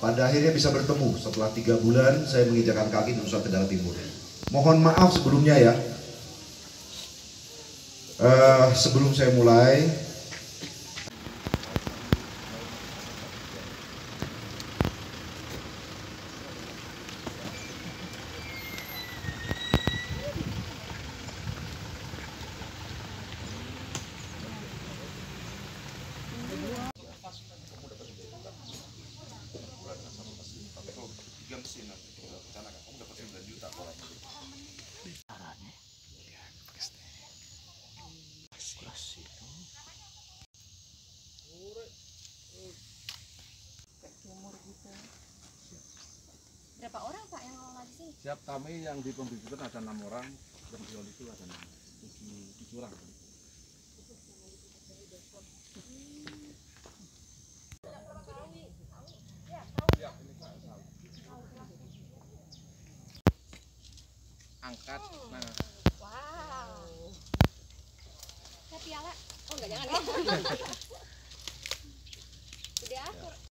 Pada akhirnya bisa bertemu setelah 3 bulan saya menginjakan kaki di Nusa Tenggara Timur. Mohon maaf sebelumnya ya. Sebelum saya mulai, berapa orang Pak yang ngelola di sini? Siap, kami yang di pembibitan ada 6 orang, dan di jual itu ada 7 orang. Angkat, nah. Wow. Saya piala. Oh enggak, jangan ya. Gede akur.